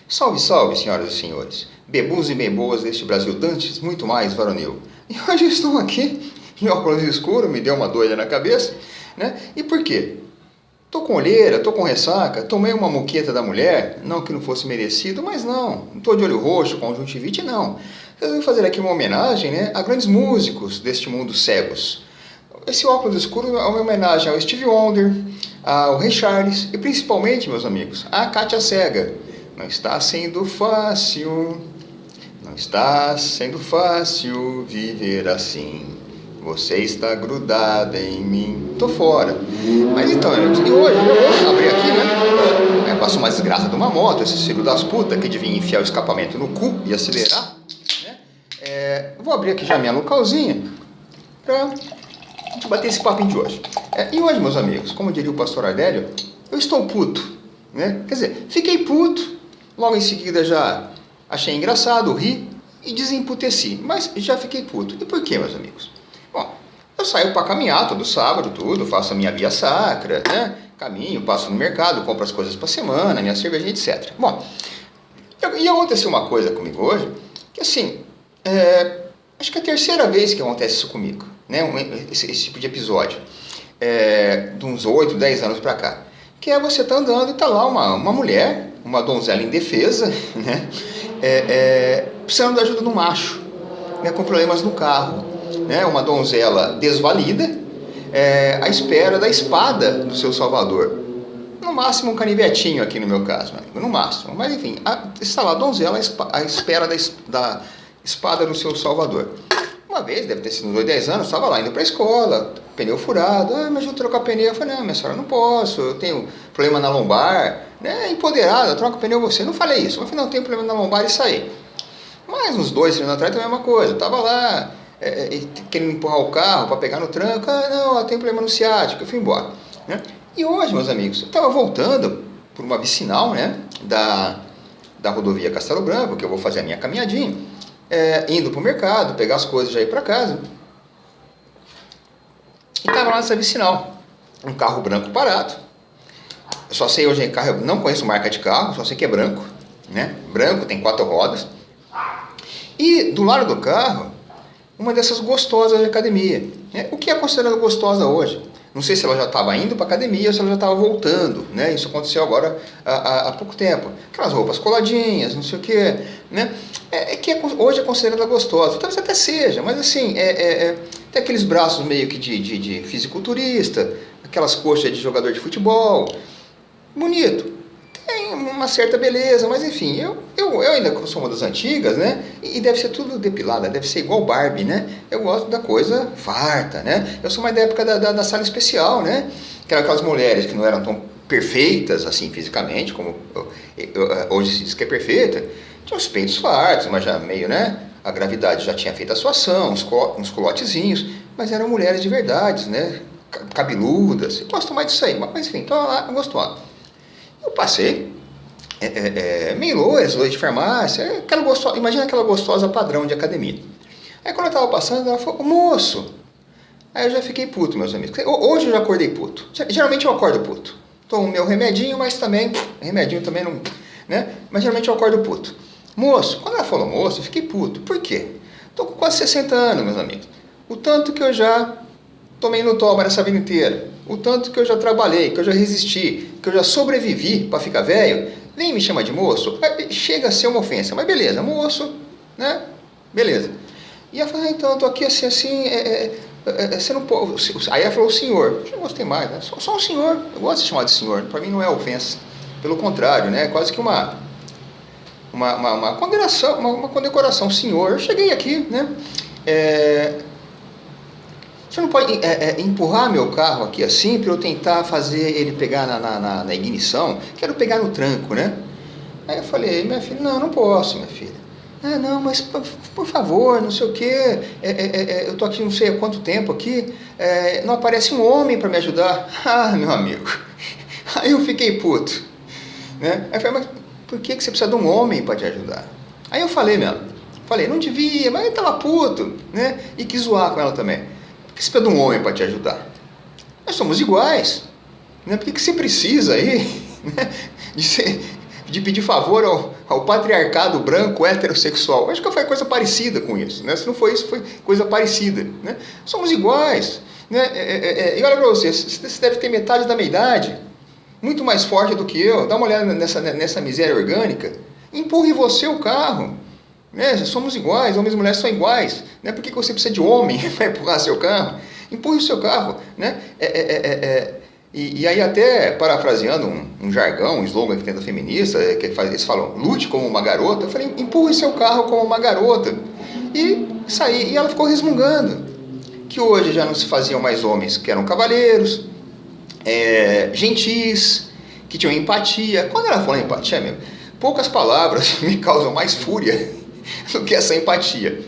Salve, salve, senhoras e senhores, bebus e beboas deste Brasil dantes, muito mais varonil. E hoje eu estou aqui, meu óculos escuro me deu uma doida na cabeça, né? E por quê? Tô com olheira, tô com ressaca, tomei uma moqueta da mulher, não que não fosse merecido, mas não tô de olho roxo, conjuntivite, não. Eu vou fazer aqui uma homenagem, né, a grandes músicos deste mundo cegos. Esse óculos escuro é uma homenagem ao Stevie Wonder, ao Ray Charles e principalmente, meus amigos, à Kátia Cega. Não está sendo fácil, não está sendo fácil viver assim. Você está grudada em mim. Tô fora. Mas então, e hoje eu vou abrir aqui, né? Passou uma desgraça de uma moto, esse filho das putas que devia enfiar o escapamento no cu e acelerar, né? Vou abrir aqui já minha localzinha pra gente bater esse papinho de hoje. E hoje, meus amigos, como diria o pastor Ardélio, eu estou puto, né? Quer dizer, fiquei puto, logo em seguida já achei engraçado, ri e desemputeci, mas já fiquei puto. E por quê, meus amigos? Bom, eu saio para caminhar todo sábado, tudo, faço a minha via sacra, né? Caminho, passo no mercado, compro as coisas para semana, minha cerveja, etc. Bom, e aconteceu uma coisa comigo hoje, que assim, acho que é a terceira vez que acontece isso comigo, né? Esse tipo de episódio, de uns 8, 10 anos para cá, que é você tá andando e tá lá uma mulher, uma donzela indefesa, né? Precisando da ajuda do macho, né? Com problemas no carro. Né, uma donzela desvalida, à espera da espada do seu salvador. No máximo um canivetinho aqui no meu caso, amigo, no máximo. Mas enfim, está lá a donzela à espera da espada do seu salvador. Uma vez, deve ter sido uns 8, 10 anos, estava lá indo para a escola, pneu furado, mas eu trocar pneu. Eu falei, não, minha senhora, não posso, eu tenho problema na lombar, né, empoderada, troca pneu você. Não falei isso, eu falei, não, eu tenho problema na lombar e saí. Mas uns 2, 3 anos atrás também é a mesma coisa, eu estava lá, querendo empurrar o carro para pegar no tranco, não, eu tenho problema no ciático, eu fui embora, né? E hoje, meus amigos, eu estava voltando por uma vicinal, né, da rodovia Castelo Branco, que eu vou fazer a minha caminhadinha, indo para o mercado, pegar as coisas e já ir para casa, e estava lá nessa vicinal, um carro branco parado. Eu só sei hoje carro, eu não conheço marca de carro, só sei que é branco, né? Branco, tem 4 rodas, e do lado do carro uma dessas gostosas de academia. O que é considerado gostosa hoje? Não sei se ela já estava indo para a academia ou se ela já estava voltando, né? Isso aconteceu agora há pouco tempo. Aquelas roupas coladinhas, não sei o quê, né? Hoje é considerada gostosa. Talvez até seja, mas assim, tem aqueles braços meio que de fisiculturista, aquelas coxas de jogador de futebol. Bonito. Tem uma certa beleza, mas enfim, eu ainda sou uma das antigas, né? E deve ser tudo depilado, deve ser igual Barbie, né? Eu gosto da coisa farta, né? Eu sou mais da época da sala especial, né? Que eram aquelas mulheres que não eram tão perfeitas, assim, fisicamente, como hoje se diz que é perfeita. Tinha os peitos fartos, mas já meio, né? A gravidade já tinha feito a sua ação, uns colotezinhos, mas eram mulheres de verdade, né? Cabeludas. Eu gosto mais disso aí, mas enfim, então lá eu gosto. Eu passei, meio loira de farmácia, imagina aquela gostosa padrão de academia. Aí quando eu estava passando, ela falou, moço. Aí eu já fiquei puto, meus amigos. Hoje eu já acordei puto. Geralmente eu acordo puto. Tomo meu remedinho, mas também, não, né? Mas geralmente eu acordo puto. Moço, quando ela falou moço, eu fiquei puto. Por quê? Estou com quase 60 anos, meus amigos. O tanto que eu já tomei no toba nessa vida inteira. O tanto que eu já trabalhei, que eu já resisti, que eu já sobrevivi para ficar velho, nem me chama de moço, chega a ser uma ofensa, mas beleza, moço, né? Beleza. E ela falou, então, eu tô aqui assim, você não pode... Aí ela falou, senhor, eu gostei mais, né? Só um senhor, eu gosto de ser chamado de senhor, para mim não é ofensa, pelo contrário, né? Quase que uma condecoração, senhor, eu cheguei aqui, né? Você não pode empurrar meu carro aqui assim para eu tentar fazer ele pegar na ignição? Quero pegar no tranco, né? Aí eu falei, minha filha, não posso, minha filha. Não, mas por favor, não sei o quê. Eu tô aqui não sei há quanto tempo aqui. Não aparece um homem para me ajudar. Ah, meu amigo. Aí eu fiquei puto. Né? Aí eu falei, mas por que você precisa de um homem para te ajudar? Aí eu falei mesmo. Falei, não devia, mas eu tava puto, né? E quis zoar com ela também. Por que você precisa de um homem para te ajudar? Nós somos iguais. Né? Por que você precisa aí, né, de pedir favor o patriarcado branco heterossexual. Acho que foi coisa parecida com isso, né? Se não foi isso, foi coisa parecida, né? Somos iguais, né? E olha para você deve ter metade da minha idade, muito mais forte do que eu. Dá uma olhada nessa miséria orgânica. Empurre você o carro, né? Somos iguais, homens e mulheres são iguais, né? Por que você precisa de homem para empurrar seu carro? Empurre o seu carro, né? E aí até parafraseando um jargão, um slogan que tem da feminista, eles falam, lute como uma garota. Eu falei, empurre seu carro como uma garota. E saí, e ela ficou resmungando, que hoje já não se faziam mais homens que eram cavalheiros, gentis, que tinham empatia. Quando ela falou empatia, meu, poucas palavras me causam mais fúria do que essa empatia.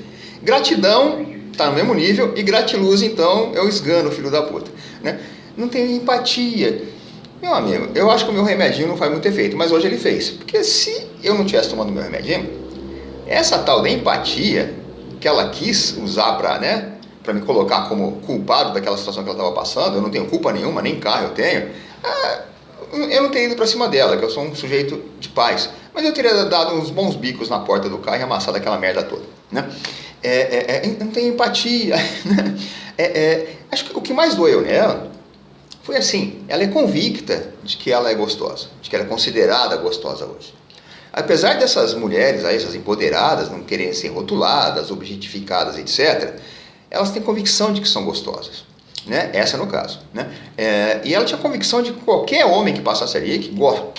Gratidão está no mesmo nível, e gratiluz, então, eu esgano, filho da puta, né? Não tenho empatia. Meu amigo, eu acho que o meu remedinho não faz muito efeito, mas hoje ele fez. Porque se eu não tivesse tomando meu remedinho, essa tal da empatia que ela quis usar para me colocar como culpado daquela situação que ela estava passando, eu não tenho culpa nenhuma, nem carro eu tenho, eu não teria ido para cima dela, que eu sou um sujeito de paz, mas eu teria dado uns bons bicos na porta do carro e amassado aquela merda toda, né? Não tem empatia, né? Acho que o que mais doeu nela foi assim, ela é convicta de que ela é gostosa, de que ela é considerada gostosa hoje. Apesar dessas mulheres, essas empoderadas, não quererem ser rotuladas, objetificadas, etc., elas têm convicção de que são gostosas, né? Essa no caso, né? E ela tinha convicção de que qualquer homem que passasse ali, que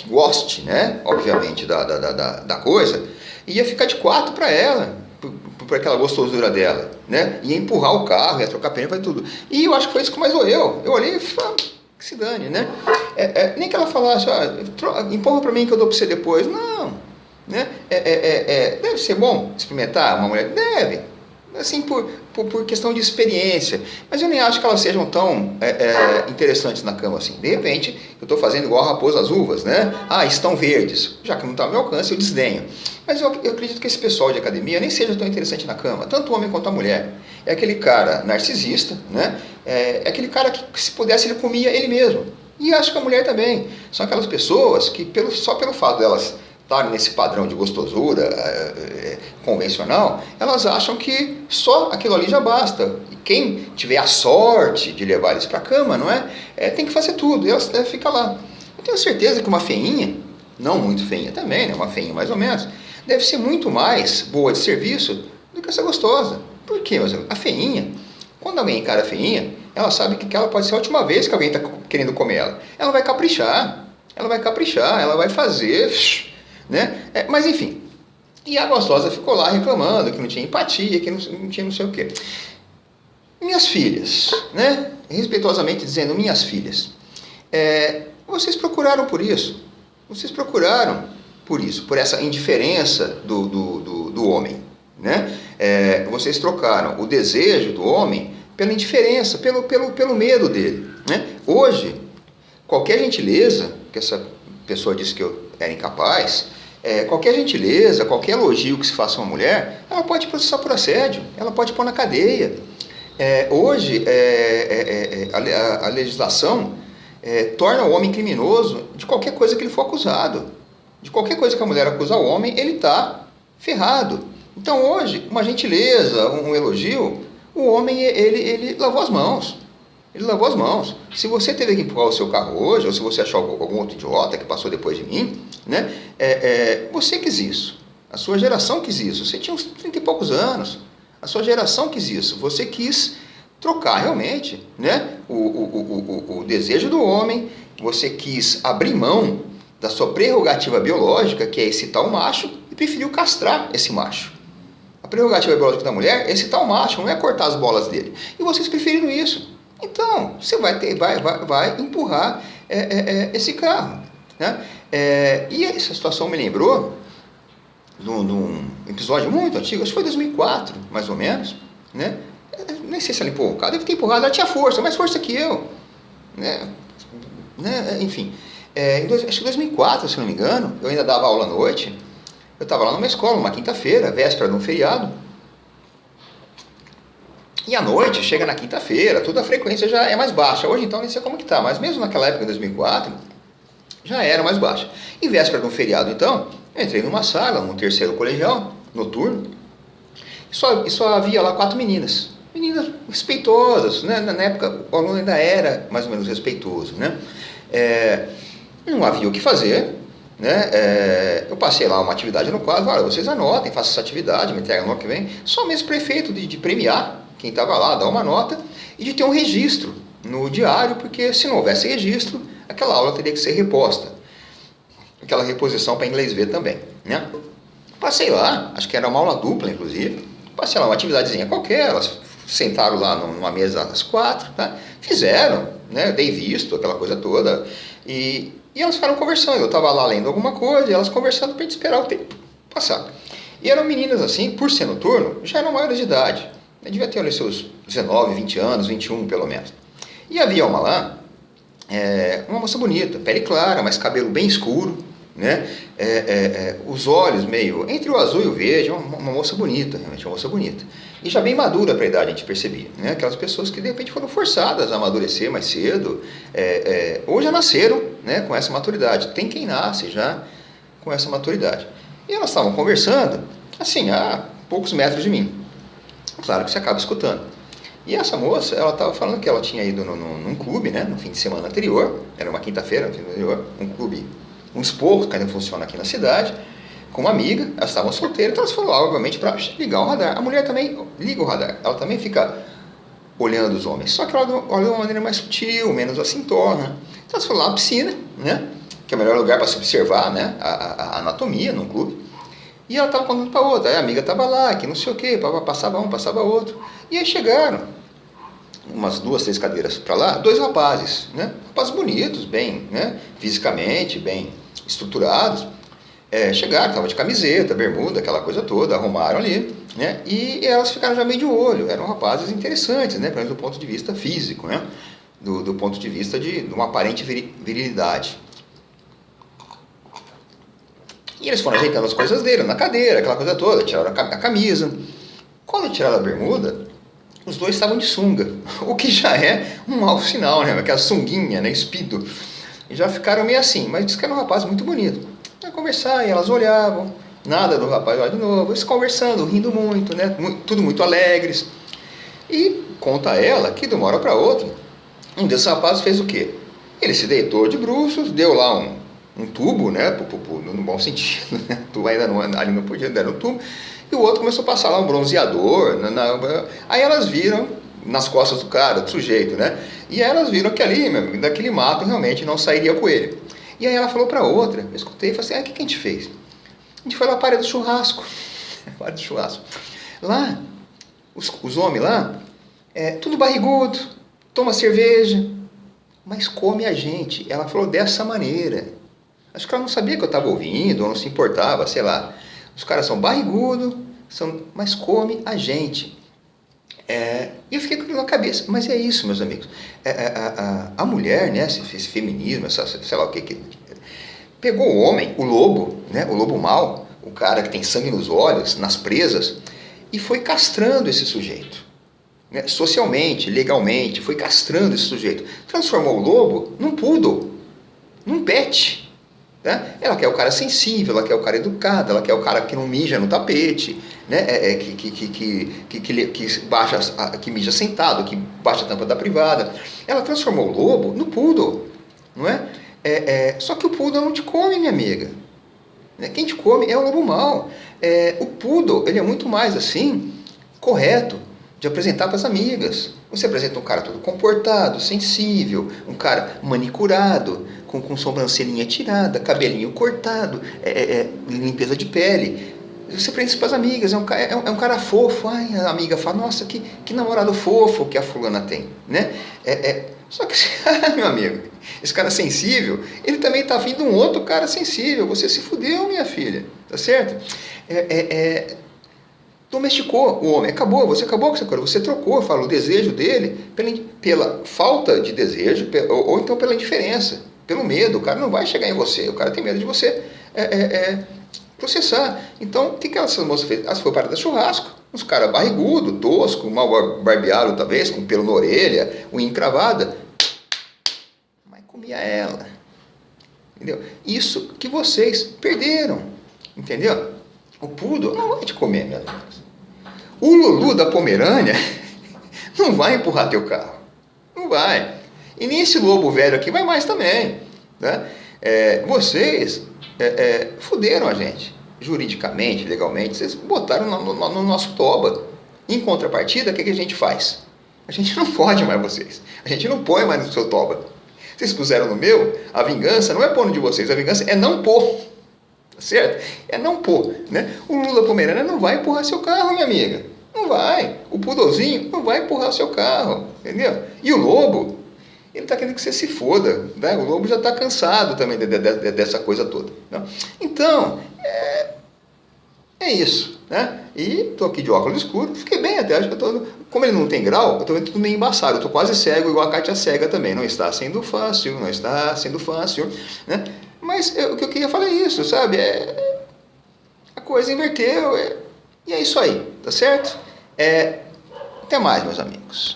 goste, né? Obviamente, da coisa, ia ficar de quatro para ela, por aquela gostosura dela, né? Ia empurrar o carro, ia trocar pneu, vai tudo. E eu acho que foi isso que mais doeu. Eu olhei e falei, que se dane, né? Nem que ela falasse, empurra para mim que eu dou para você depois. Não, né? Deve ser bom experimentar uma mulher? Deve, assim, por questão de experiência. Mas eu nem acho que elas sejam tão interessantes na cama assim. De repente, eu estou fazendo igual a raposa às uvas, né? Estão verdes. Já que não está ao meu alcance, eu desdenho. Mas eu acredito que esse pessoal de academia nem seja tão interessante na cama, tanto o homem quanto a mulher. É aquele cara narcisista, né? É aquele cara que, se pudesse, ele comia ele mesmo. E acho que a mulher também. São aquelas pessoas que, só pelo fato delas estarem nesse padrão de gostosura convencional, elas acham que só aquilo ali já basta. E quem tiver a sorte de levar eles para a cama, não é? Tem que fazer tudo, e elas devem ficar lá. Eu tenho certeza que uma feinha, não muito feinha também, né? Uma feinha mais ou menos, deve ser muito mais boa de serviço do que essa gostosa. Por quê, meus amigos? A feinha, quando alguém encara a feinha, ela sabe que aquela pode ser a última vez que alguém está querendo comer ela. Ela vai caprichar, ela vai fazer, né? Mas enfim, e a gostosa ficou lá reclamando que não tinha empatia, que não tinha não sei o quê. Minhas filhas, né? Respeitosamente dizendo, minhas filhas, vocês procuraram por isso. Vocês procuraram por isso, por essa indiferença do homem, né? Vocês trocaram o desejo do homem pela indiferença, pelo medo dele, né? Hoje, qualquer gentileza, que essa pessoa disse que eu era incapaz, qualquer gentileza, qualquer elogio que se faça a uma mulher, ela pode processar por assédio, ela pode pôr na cadeia. Hoje, a legislação torna o homem criminoso de qualquer coisa que ele for acusado. De qualquer coisa que a mulher acusa o homem, ele está ferrado. Então hoje, uma gentileza, um elogio, o homem, ele lavou as mãos. Ele lavou as mãos. Se você teve que empurrar o seu carro hoje, ou se você achou algum outro idiota que passou depois de mim, né? Você quis isso. A sua geração quis isso. Você tinha uns 30 e poucos anos. A sua geração quis isso. Você quis trocar realmente, né? O desejo do homem. Você quis abrir mão da sua prerrogativa biológica, que é excitar o macho, e preferiu castrar esse macho. A prerrogativa biológica da mulher é excitar o macho, não é cortar as bolas dele. E vocês preferiram isso. Então, você vai empurrar esse carro, né? E essa situação me lembrou de um episódio muito antigo, acho que foi 2004, mais ou menos, né? Nem sei se ela empurrou o carro, deve ter empurrado, ela tinha força, mais força que eu, né? Enfim, acho que 2004, se não me engano, eu ainda dava aula à noite, eu estava lá numa escola, uma quinta-feira, véspera de um feriado, e à noite, chega na quinta-feira, toda a frequência já é mais baixa. Hoje então nem sei como que tá, mas mesmo naquela época, em 2004, já era mais baixa. E véspera de um feriado então, Eu entrei numa sala, num terceiro colegial, noturno, e só havia lá 4 meninas. Meninas respeitosas, né? Na época o aluno ainda era mais ou menos respeitoso, né? Não havia o que fazer, né? Eu passei lá uma atividade no quadro, olha, vocês anotem, façam essa atividade, me entregam no ano que vem. Só mesmo para efeito de premiar quem estava lá, dar uma nota e de ter um registro no diário, porque se não houvesse registro, aquela aula teria que ser reposta. Aquela reposição para inglês ver também, né? Passei lá, acho que era uma aula dupla, inclusive. Passei lá uma atividadezinha qualquer, elas sentaram lá numa mesa às 4, tá? Fizeram, né? Dei visto, aquela coisa toda. E elas ficaram conversando. Eu estava lá lendo alguma coisa e elas conversando para a gente esperar o tempo passar. E eram meninas assim, por ser noturno, já eram maiores de idade. Eu devia ter ali seus 19, 20 anos, 21 pelo menos. E havia uma lá, uma moça bonita, pele clara, mas cabelo bem escuro, né? Os olhos meio entre o azul e o verde, uma moça bonita, realmente uma moça bonita. E já bem madura para a idade, a gente percebia, né? Aquelas pessoas que de repente foram forçadas a amadurecer mais cedo, ou já nasceram, né, com essa maturidade. Tem quem nasce já com essa maturidade. E elas estavam conversando, assim, a poucos metros de mim. Claro que você acaba escutando. E essa moça, ela estava falando que ela tinha ido num clube, né, no fim de semana anterior, era uma quinta-feira, no fim anterior, um clube, um esporro que ainda funciona aqui na cidade, com uma amiga, elas estavam solteiras, então elas foram lá, obviamente, para ligar o radar. A mulher também liga o radar, ela também fica olhando os homens, só que ela olha de uma maneira mais sutil, menos assim torna. Então elas foram lá na piscina, né, que é o melhor lugar para se observar, né, a anatomia num clube. E ela estava contando para outra, aí a amiga estava lá, que não sei o que, passava um, passava outro. E aí chegaram, umas 2, 3 cadeiras para lá, 2 rapazes, né? Rapazes bonitos, bem, né? Fisicamente, bem estruturados. Chegaram, estavam de camiseta, bermuda, aquela coisa toda, arrumaram ali, né? E elas ficaram já meio de olho, eram rapazes interessantes, né? Pelo menos do ponto de vista físico, né? Do ponto de vista de uma aparente virilidade. E eles foram ajeitando as coisas dele na cadeira, aquela coisa toda, tiraram a camisa. Quando tiraram a bermuda, os dois estavam de sunga, o que já é um mau sinal, né? Aquela sunguinha, né? Espido. E já ficaram meio assim, mas disse que era um rapaz muito bonito. Ia conversar, e elas olhavam, nada do rapaz olhar de novo, eles conversando, rindo muito, né? Tudo muito alegres. E conta ela que de uma hora para outra, um desses rapazes fez o quê? Ele se deitou de bruços, deu lá um tubo, né, no bom sentido, né? Tu ainda não, ali não podia, deram um tubo, e o outro começou a passar lá um bronzeador, aí elas viram nas costas do cara, do sujeito, né, e aí elas viram que ali, daquele mato realmente não sairia coelho. E aí ela falou para outra, eu escutei e falei assim, o que a gente fez? A gente foi lá para a área do churrasco, lá, os homens lá, tudo barrigudo, toma cerveja, mas come a gente. Ela falou dessa maneira. Acho que ela não sabia que eu estava ouvindo, ou não se importava, sei lá. Os caras são barrigudos, mas come a gente. E eu fiquei com aquilo na cabeça. Mas é isso, meus amigos. A mulher, né, esse feminismo, sei lá o que, pegou o homem, o lobo, né, o lobo mau, o cara que tem sangue nos olhos, nas presas, e foi castrando esse sujeito. Né, socialmente, legalmente, foi castrando esse sujeito. Transformou o lobo num poodle, num pet. Ela quer o cara sensível, ela quer o cara educado, ela quer o cara que não mija no tapete, né? Que mija sentado, que baixa a tampa da privada. Ela transformou o lobo no poodle, não é? Só que o poodle não te come, minha amiga. Quem te come é o lobo mau. O poodle, ele é muito mais assim, correto, de apresentar para as amigas. Você apresenta um cara todo comportado, sensível, um cara manicurado, com sobrancelhinha tirada, cabelinho cortado, limpeza de pele. Você apresenta isso para as amigas, é um cara fofo. Ai, a amiga fala, nossa, que namorado fofo que a fulana tem, né? Só que, meu amigo, esse cara sensível, ele também está vindo um outro cara sensível. Você se fudeu, minha filha, tá certo? Domesticou o homem, você acabou com essa coisa, você trocou, fala, o desejo dele pela falta de desejo, ou então pela indiferença, pelo medo. O cara não vai chegar em você, o cara tem medo de você processar. Então, o que essa moça fez? Ela foi para o churrasco, uns caras barrigudo, tosco, mal barbeado talvez, com pelo na orelha, unha encravada, mas comia ela. Entendeu? Isso que vocês perderam. Entendeu? O poodle não vai te comer, meus amigos. O Lulu da Pomerânia não vai empurrar teu carro. Não vai. E nem esse lobo velho aqui vai mais também. Né? Vocês fuderam a gente. Juridicamente, legalmente, vocês botaram no nosso toba. Em contrapartida, o que a gente faz? A gente não pode mais vocês. A gente não põe mais no seu toba. Vocês puseram no meu, a vingança não é pôr no de vocês, a vingança é não pôr. Tá certo? É não pôr. Né? O Lula Pomerânia não vai empurrar seu carro, minha amiga. Não vai. O pudozinho não vai empurrar seu carro. Entendeu? E o lobo, ele está querendo que você se foda. Né? O lobo já está cansado também dessa coisa toda. Né? Então, é isso. Né? E estou aqui de óculos escuros. Fiquei bem até. Acho que como ele não tem grau, eu estou vendo tudo meio embaçado. Eu estou quase cego, igual a Kátia cega também. Não está sendo fácil, não está sendo fácil. Né? Mas o que eu queria falar é isso, sabe? A coisa inverteu. E é isso aí, tá certo? Até mais, meus amigos.